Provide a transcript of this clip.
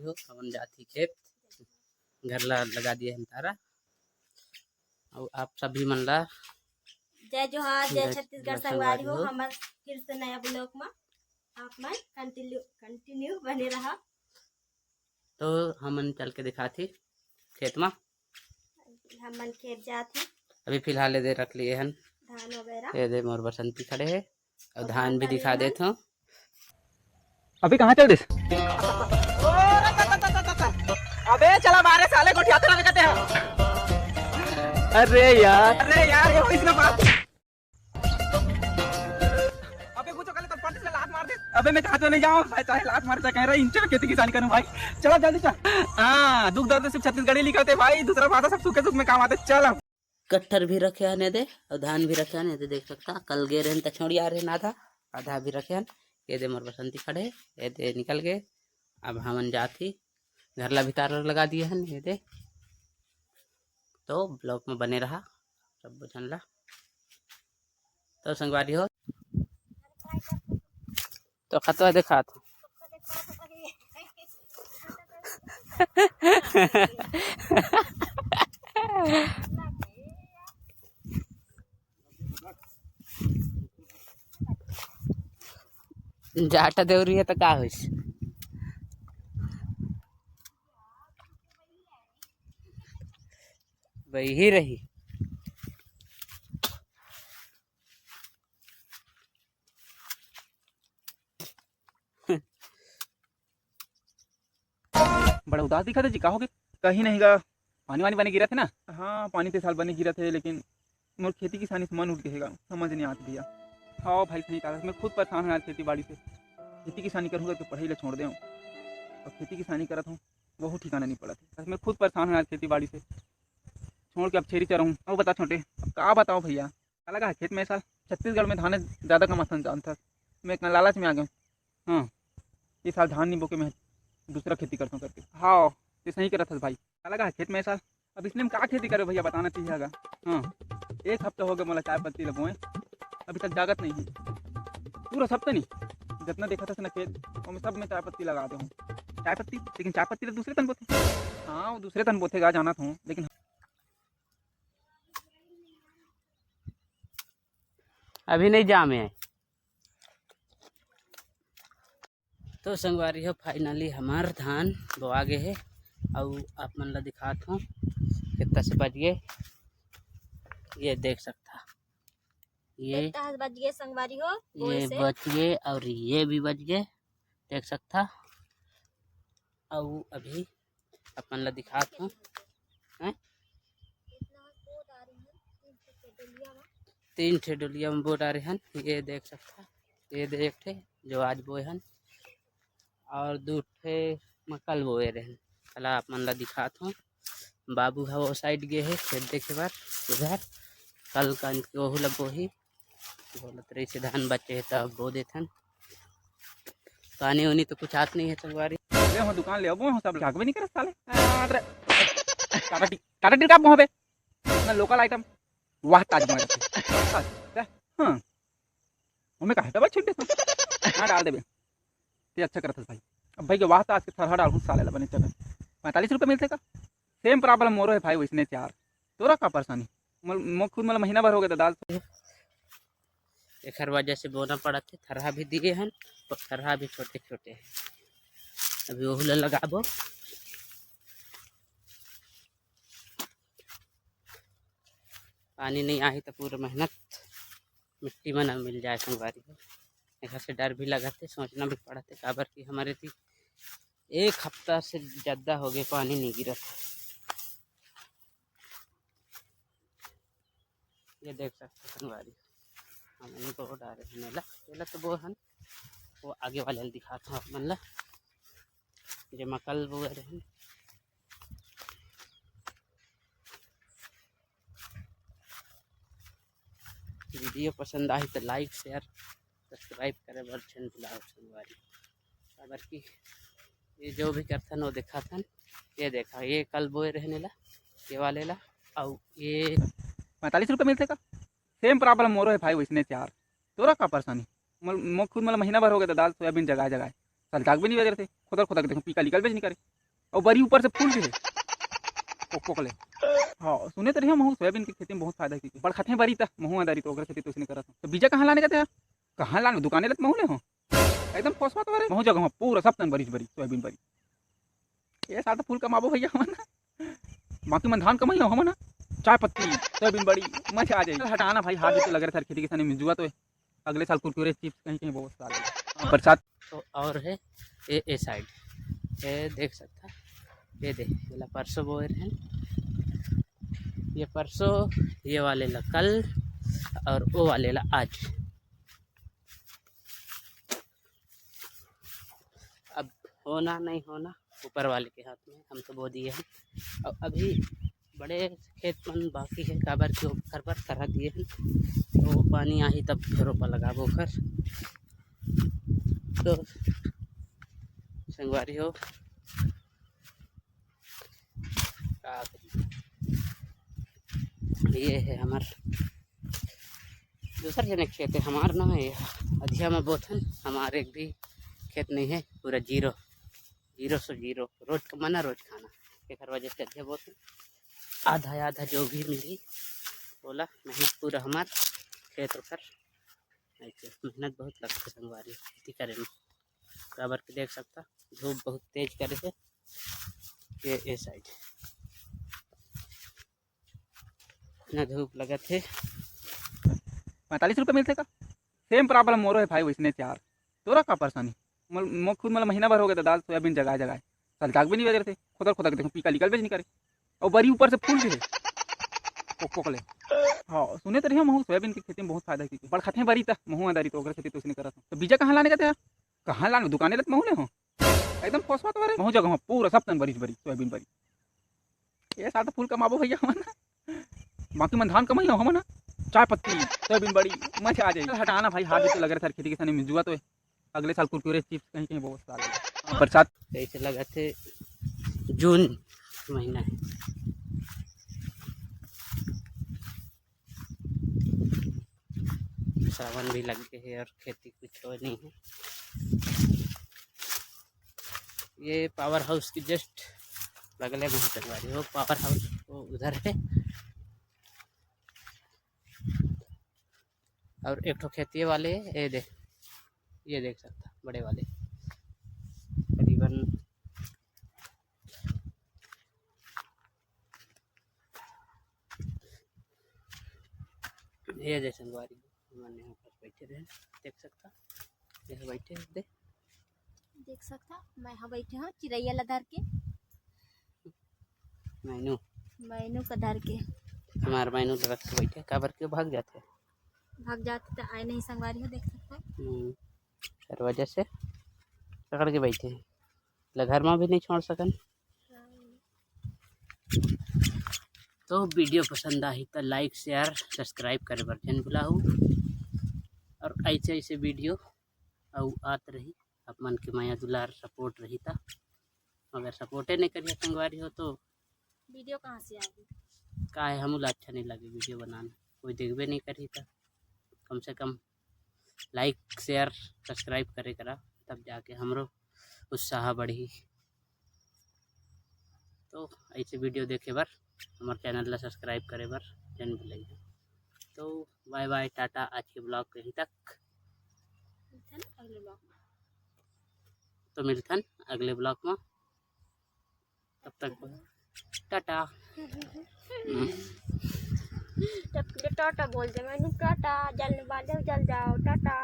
संगवारी हो हमन जाती खेत घर ला लगा दिए हम तारा और आप सभी मन ला जय जोहार जय छत्तीसगढ़ संगवारी हो हमर फिर से नया ब्लॉग में आप मन कंटिन्यू बने रहा। तो हमन चल के दिखाती खेत में हमन खेत जाते अभी फिलहाल दे रख लिए हन धान वगैरह ये दे मोर बसंती खड़े है और धान भी दिखा देता हूँ। अभी कहाँ चल दिस अबे चला बारे साले को ठियाते ना कहते हैं। अरे यार ये इसने बात अबे कुछ कल तो पट्टी से लात मार दे। अबे मैं कहाँ तो नहीं जाऊँ भाई चाहे लात मार चाहे कह रहा इंच में खेती किसानी करूँ भाई। चलो जल्दी चल। हाँ दुख दर्द सिर्फ छत्तीसगढ़ी लिखते भाई दूसरा भाषा सब सुख सुख में काम आते। चल कट्टर भी रखे हन दे और धान भी रखे हन दे देख सकता कल गे रहे तछोड़ी आ रहे आधा आधा भी रखे हन ये दे मोर बसंती खड़े ये दे निकल गए। अब हमन जाती घर ला भितार लगा दिए हन ये दे तो ब्लॉग में बने रहा सब बुझन ला। तो संगवारी हो तो खतवा देखा था जाटा देवरी है तो का होइस वही ही रही। बड़ा उदास दिखा था जी कहोगे कहीं नहीं गा पानी वानी बने गिरा थे ना। हाँ पानी पे साल बने गिरा थे लेकिन मोर खेती किसानी से मन उठ गएगा समझ नहीं आती भैया। हाँ भाई सही कहा मैं खुद परेशान हूँ यार खेती बाड़ी से। खेती किसानी करूँगा तो पढ़ाई ला छोड़ दे और खेती किसानी करत हूँ वो ठिकाना नहीं पड़ा था। मैं खुद परेशान हूँ यार खेती बाड़ी से छोड़ के अब छेरी चराऊँ। अब बता छोटे अब क्या बताओ भैया क्या लगा खेत में साल छत्तीसगढ़ में धान ज़्यादा कमासन जानता मैं इतना लालच में आ गया। हाँ ये साल धान नहीं बोके मैं दूसरा खेती करता हूँ करके। हाँ ये सही करा था भाई क्या लगा खेत में साल अब इसलिए हम क्या खेती करे भैया बताना चाहिए। हाँ एक हफ्ता हो गया मोला चाय पत्ती लगवाएं अभी तक जागत नहीं है पूरा हफ्ता नहीं जितना देखा था ना खेत और मैं सब में चाय पत्ती लगा दूँ चाय पत्ती लेकिन चाय पत्ती तो दूसरे तन बोते। हाँ वो दूसरे तन बोतेगा जाना था लेकिन अभी नहीं जामे है। तो संगवारी हो फाइनली हमार धान बोआ गए है और आप मन ला दिखात हूँ कितना से बच गए ये देख सकता ये बच गए संगवारी हो ये बच गए और ये भी बच गए देख सकता और अभी अपन ला दिखात हूँ 3 ठे डोलिया में बो डारे हन ये देख सकता ये देख ठे जो आज बोए हन और 2 ठे मकल बोए रहन। कला आप मन ला दिखात हूँ बाबू हा वो साइड गए है खेत देखे बार उधर कल का वहू ला बोही बोलत रही से धान बचे है तब बो देथन पानी उनी तो कुछ आत नहीं है संगवारी ले दुकान ले अब सब लागबे नहीं करे साले। टाटा टी का मोहबे ना लोकल आइटम वाह ताज महल। हाँ हमें कहा था छिट दे हाँ डाल देबे ते अच्छा करत भाई। अब भाई के वाह आज के थरहा डाल साले ला बने चले 45 रुपये मिलते का सेम प्रॉब्लम मोरो है भाई वैसने यार तोरा का परेशानी मो खुद मतलब महीना भर हो गया दाल एक वजह से बोना पड़ा थे थरहा भी दिए हैं और थरहा भी छोटे छोटे हैं अभी वह लगाबो। पानी नहीं आई तो पूरा मेहनत मिट्टी में ना मिल जाए संगवारी को एक से डर भी लगा थे सोचना भी पड़ा थे काबर की हमारे थी 1 हफ्ता से ज़्यादा हो गए पानी नहीं गिरा था। ये देख सकते संगवारी हमने को डारे मेला पहले तो वो हन वो आगे वाले दिखाता हूँ आप मन ला जो मकल वो रहे। वीडियो पसंद आई तो लाइक शेयर सब्सक्राइब करे बर छन बुलाओ संगवारी काबर की ये जो भी करथन वो देखा थन ये देखा ये कल बोए रहने ला ये वाले ला और ये 45 रुपये मिलते का सेम प्रॉब्लम मोरो है भाई वैसने यार तोरा का परेशानी मो खुद मतलब महीना भर हो गया दाल सोयाबीन जगह जगह साल जाग भी नहीं वगैरह थे खुदा खुदा के देखो पीका निकल बेच नहीं करे और बड़ी ऊपर से फूल के पोकले। हाँ सुने तो रही महू सोयाबीन की खेती में बहुत फायदा है बड़ खाते हैं बड़ी महू आदारी तो खेती तो उसने करा था। तो बीजा कहाँ लाने जाते हैं कहाँ लाने दुकानें लेते महू ले हो एकदम फसवा तो महू जगह पूरा सब तन बड़ी बड़ी सोयाबीन बड़ी ये साल तो फूल कमाबो भैया हमारा बाकी मन धान कमाई हो ना चाय पत्ती सोयाबीन बड़ी मजा आ जाएगी। हटाना भाई हाथ तो लग रहा था खेती किसानी में जुआ तो अगले साल कुरकुरे चिप्स कहीं कहीं बहुत साल बरसात तो और है ये साइड ये देख सकता ये देख बोला परसों बोए हैं ये परसों ये वाले ला कल और वो वाले ला आज। अब होना नहीं होना ऊपर वाले के हाथ में हम तो बो दिए हैं और अभी बड़े खेत मन बाकी है काबर के घर पर करा दिए हैं तो पानी आई तब रोपा लगाबो घर। तो संगवारी हो ये है हमार दूसर जने खेत है हमार ना है अधिया में बोथन हमारे एक भी खेत नहीं है पूरा जीरो से जीरो रोज कमाना रोज खाना एक वजह से अधिया बोथन आधा आधा जो भी मिली बोला मेहनत पूरा हमार खेत पर ऐसे मेहनत बहुत लगता है संगवारी खेती करे में बराबर के देख सकता धूप बहुत तेज करे है ये साइड इतना धूप लगा थे 45 रुपये मिलते का सेम प्रॉब्लम मोरो है भाई वैसने चार तोरा का परेशानी मो खुद मतलब महीना भर हो गया था दाल सोयाबीन जगह जगह साल जाग भी नहीं बज रहे थे खुदा खुदा के देखो पीका निकल बेच नहीं करे और बड़ी ऊपर से फूल के पोकले। हाँ सुने तो रही महू सोयाबीन की खेती में बहुत फायदा है बड़ खाते हैं बड़ी महू आदारी तो खेती तो उसने करा था। तो बीजा कहाँ लाने जाते हैं कहाँ लाने दुकानें लेते महू ले हो एकदम फसवा तो महू जगह पूरा सब तन बड़ी बड़ी सोयाबीन बड़ी ये साल तो फूल कमाबो भैया हमारा बाकी मन धान कमाई हो ना चाय पत्ती सोयाबीन बड़ी मजा आ जाएगी। हटाना भाई हाथ तो लग रहा था खेती किसानी में जुआ तो अगले साल कुरकुरे चिप्स कहीं कहीं बहुत साल बरसात ऐसे लगा थे जून महीना है सावन भी लग गए है और खेती कुछ हो नहीं है। ये पावर हाउस की जस्ट बगले में चलवारी वो पावर हाउस वो उधर है और एक ठो खेती वाले ये देख सकता बड़े वाले करीबन ये जैसे संगवारी मैंने यहाँ पर बैठे रहे देख सकता ये बैठे देख सकता मैं यहाँ बैठे हूँ चिड़ैया लधार के मैनू का धर के हमारे मैनू रख के बैठे काबर के भाग जाते तो आए नहीं संगवारी हो देख सकता सर वजह से पकड़ के बैठे हैं घर में भी नहीं छोड़ सकन। तो वीडियो पसंद आई तो लाइक शेयर सब्सक्राइब करे बर जन भुलाहू और ऐसे ऐसे वीडियो और आत रही आप मन के माया दुलार सपोर्ट रही था अगर सपोर्टे नहीं करिए संगवारी हो तो वीडियो कहाँ से आएगी का है हमला अच्छा नहीं लगे वीडियो बनाना कोई देखबे नहीं करी था कम से कम लाइक शेयर सब्सक्राइब करे करा तब जाके हमरो उत्साह बढ़ी। तो ऐसे वीडियो देखे बर हमारे चैनल ला सब्सक्राइब करे बर जन भूलिए। तो बाय बाय टाटा आज के ब्लॉग कहीं तक अगले ब्लॉग में तो मिलथन अगले ब्लॉग में तब तक टाटा टाटा बोल दे मैंने टाटा जल वाले जल जाओ टाटा।